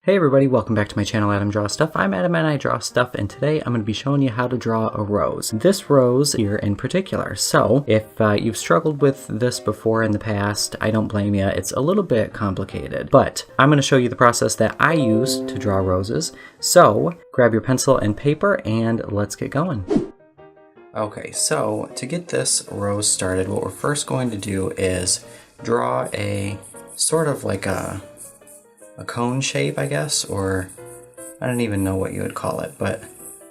Hey everybody, welcome back to my channel, Adam Draws Stuff. I'm Adam and I draw stuff, and today I'm going to be showing you how to draw a rose. This rose here in particular. So if you've struggled with this before in the past, I don't blame you. It's a little bit complicated, but I'm going to show you the process that I use to draw roses. So grab your pencil and paper and let's get going. Okay, so to get this rose started, what we're first going to do is draw a sort of like a cone shape, I guess, or I don't even know what you would call it, but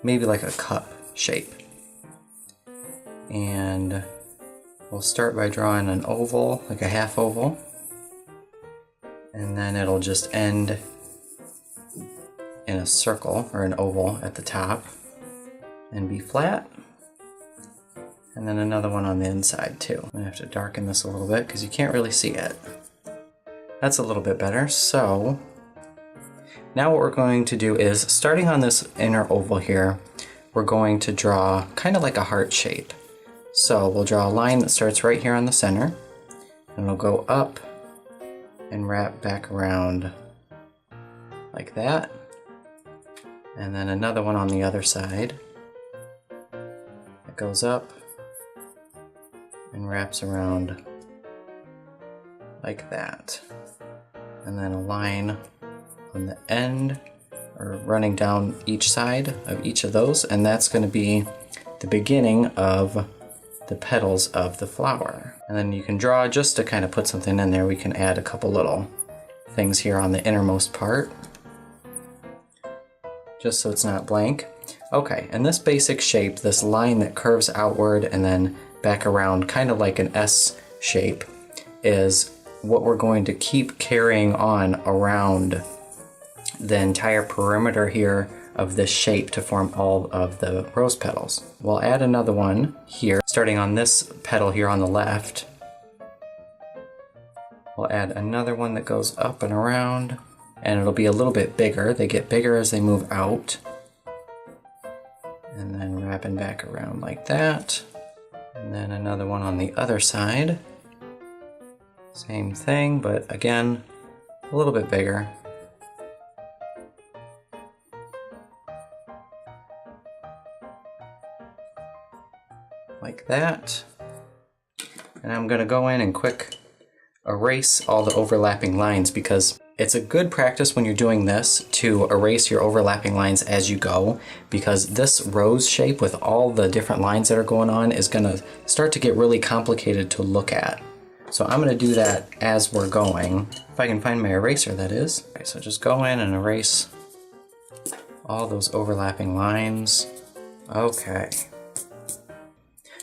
maybe like a cup shape. And we'll start by drawing an oval, like a half oval, and then it'll just end in a circle or an oval at the top and be flat. And then another one on the inside too. I'm gonna have to darken this a little bit because you can't really see it. That's a little bit better. So now what we're going to do is, starting on this inner oval here, we're going to draw kind of like a heart shape. So we'll draw a line that starts right here on the center, and it'll go up and wrap back around like that. And then another one on the other side that goes up and wraps around like that. And then a line on the end, or running down each side of each of those, and that's going to be the beginning of the petals of the flower. And then you can draw, just to kind of put something in there, we can add a couple little things here on the innermost part, just so it's not blank. Okay, and this basic shape, this line that curves outward and then back around, kind of like an S shape, is what we're going to keep carrying on around the entire perimeter here of this shape to form all of the rose petals. We'll add another one here, starting on this petal here on the left. We'll add another one that goes up and around, and it'll be a little bit bigger. They get bigger as they move out. And then wrapping back around like that. And then another one on the other side. Same thing, but again, a little bit bigger. Like that. And I'm going to go in and quick erase all the overlapping lines, because it's a good practice when you're doing this to erase your overlapping lines as you go, because this rose shape with all the different lines that are going on is going to start to get really complicated to look at. So I'm going to do that as we're going. If I can find my eraser, that is. Okay, so just go in and erase all those overlapping lines. Okay.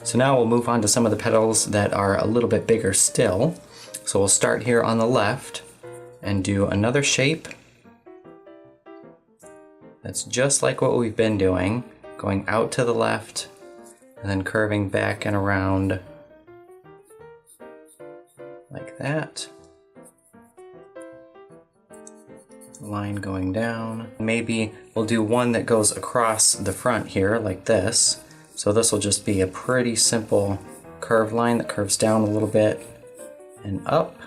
So now we'll move on to some of the petals that are a little bit bigger still. So we'll start here on the left and do another shape that's just like what we've been doing, going out to the left and then curving back and around like that. Line going down. Maybe we'll do one that goes across the front here like this. So this will just be a pretty simple curved line that curves down a little bit and up.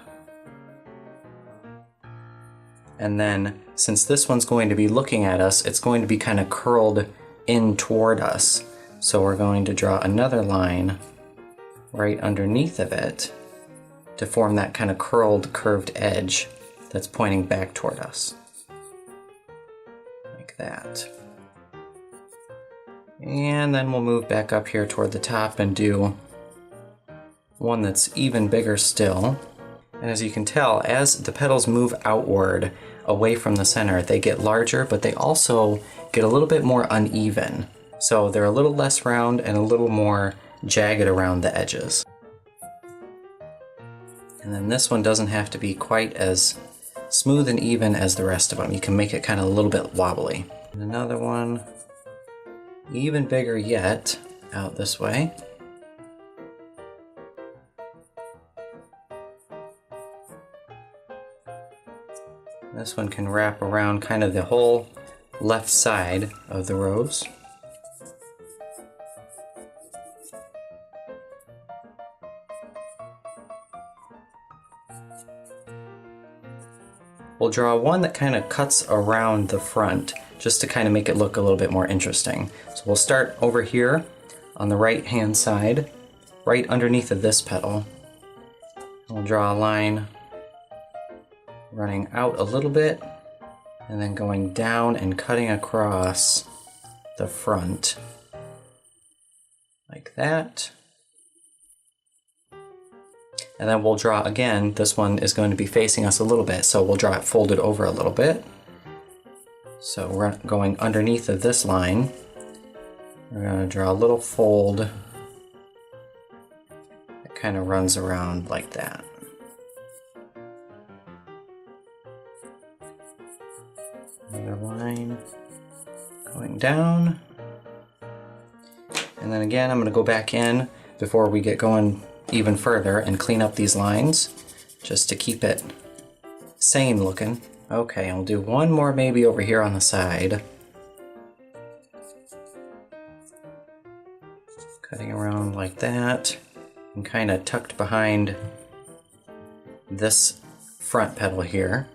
And then since this one's going to be looking at us, it's going to be kind of curled in toward us. So we're going to draw another line right underneath of it to form that kind of curved edge that's pointing back toward us. Like that. And then we'll move back up here toward the top and do one that's even bigger still. And as you can tell, as the petals move outward away from the center, they get larger, but they also get a little bit more uneven. So they're a little less round and a little more jagged around the edges. And then this one doesn't have to be quite as smooth and even as the rest of them. You can make it kind of a little bit wobbly. And another one, even bigger yet, out this way. This one can wrap around kind of the whole left side of the rose. we'll draw one that kind of cuts around the front just to kind of make it look a little bit more interesting. So we'll start over here on the right hand side, right underneath of this petal. We'll draw a line running out a little bit and then going down and cutting across the front like that. And then we'll draw again, this one is going to be facing us a little bit, so we'll draw it folded over a little bit. So we're going underneath of this line. We're going to draw a little fold that kind of runs around like that. Another line going down. And then again, I'm going to go back in before we get going even further and clean up these lines just to keep it sane looking. Okay, I'll do one more maybe over here on the side. Cutting around like that and kind of tucked behind this front petal here.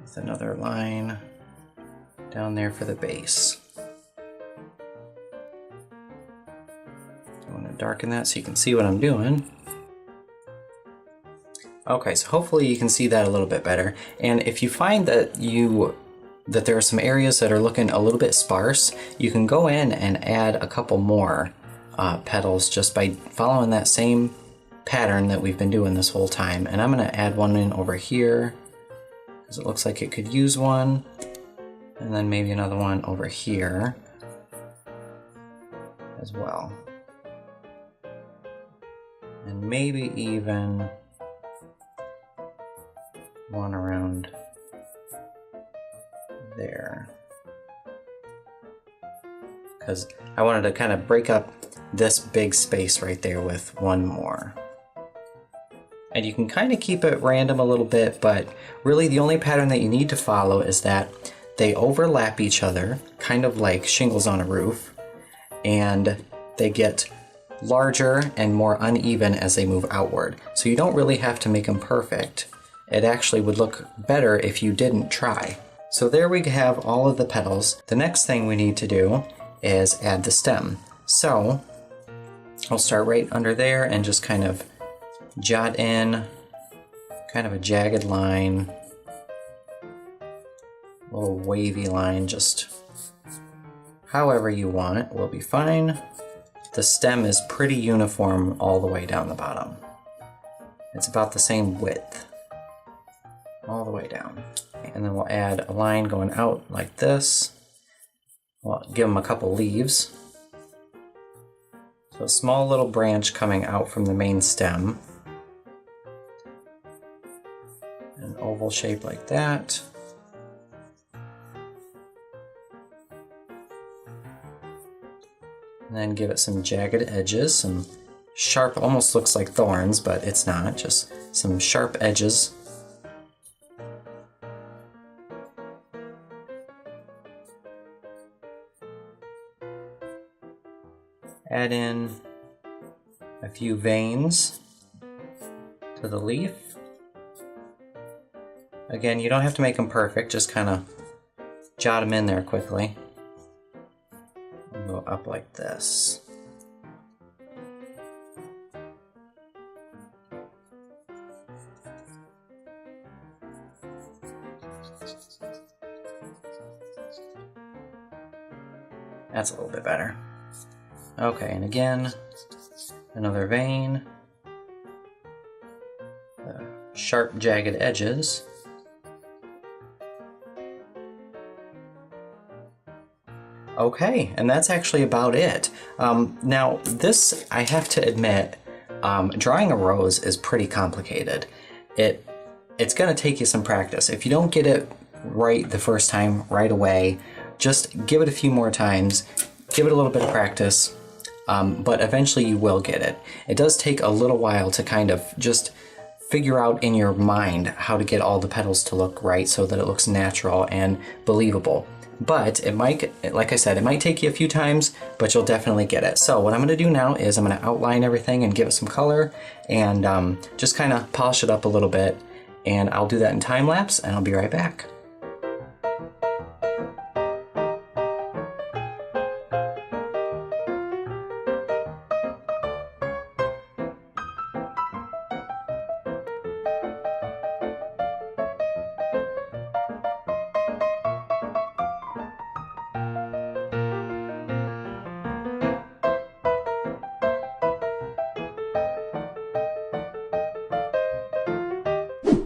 With another line down there for the base. I want to darken that so you can see what I'm doing. Okay, so hopefully you can see that a little bit better. And if you find that there are some areas that are looking a little bit sparse, you can go in and add a couple more petals just by following that same pattern that we've been doing this whole time. And I'm going to add one in over here because it looks like it could use one. And then maybe another one over here as well. And maybe even one around there. Because I wanted to kind of break up this big space right there with one more. And you can kind of keep it random a little bit, but really the only pattern that you need to follow is that they overlap each other, kind of like shingles on a roof, and they get larger and more uneven as they move outward. So you don't really have to make them perfect. It actually would look better if you didn't try. So there we have all of the petals. The next thing we need to do is add the stem. So I'll start right under there and just kind of jot in kind of a jagged line, a little wavy line, just however you want it will be fine. The stem is pretty uniform all the way down the bottom. It's about the same width all the way down. And then we'll add a line going out like this. We'll give them a couple leaves. So a small little branch coming out from the main stem. An oval shape like that. And then give it some jagged edges, some sharp, almost looks like thorns, but it's not, just some sharp edges. Add in a few veins to the leaf. Again, you don't have to make them perfect, just kind of jot them in there quickly. And go up like this. That's a little bit better. Okay, and again, another vein, sharp jagged edges. Okay, and that's actually about it. Now this, I have to admit, drawing a rose is pretty complicated. It's gonna take you some practice. If you don't get it right the first time right away, just give it a few more times, give it a little bit of practice. But eventually you will get it. It does take a little while to kind of just figure out in your mind how to get all the petals to look right so that it looks natural and believable. but it might, like I said, it might take you a few times, but you'll definitely get it. So what I'm gonna do now is I'm gonna outline everything and give it some color and just kind of polish it up a little bit, and I'll do that in time lapse and I'll be right back.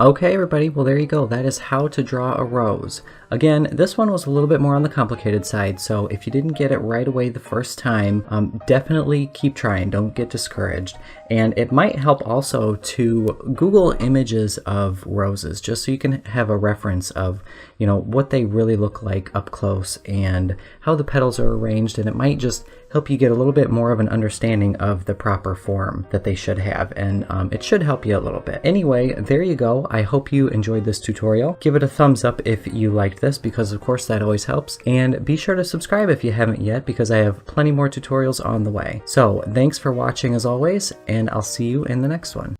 Okay everybody, well there you go. That is how to draw a rose. Again, this one was a little bit more on the complicated side, so if you didn't get it right away the first time, definitely keep trying, don't get discouraged. And it might help also to Google images of roses, just so you can have a reference of, you know, what they really look like up close and how the petals are arranged, and it might just help you get a little bit more of an understanding of the proper form that they should have, and it should help you a little bit. Anyway, there you go. I hope you enjoyed this tutorial. Give it a thumbs up if you liked this, because of course that always helps, and be sure to subscribe if you haven't yet, because I have plenty more tutorials on the way. So thanks for watching as always, and I'll see you in the next one.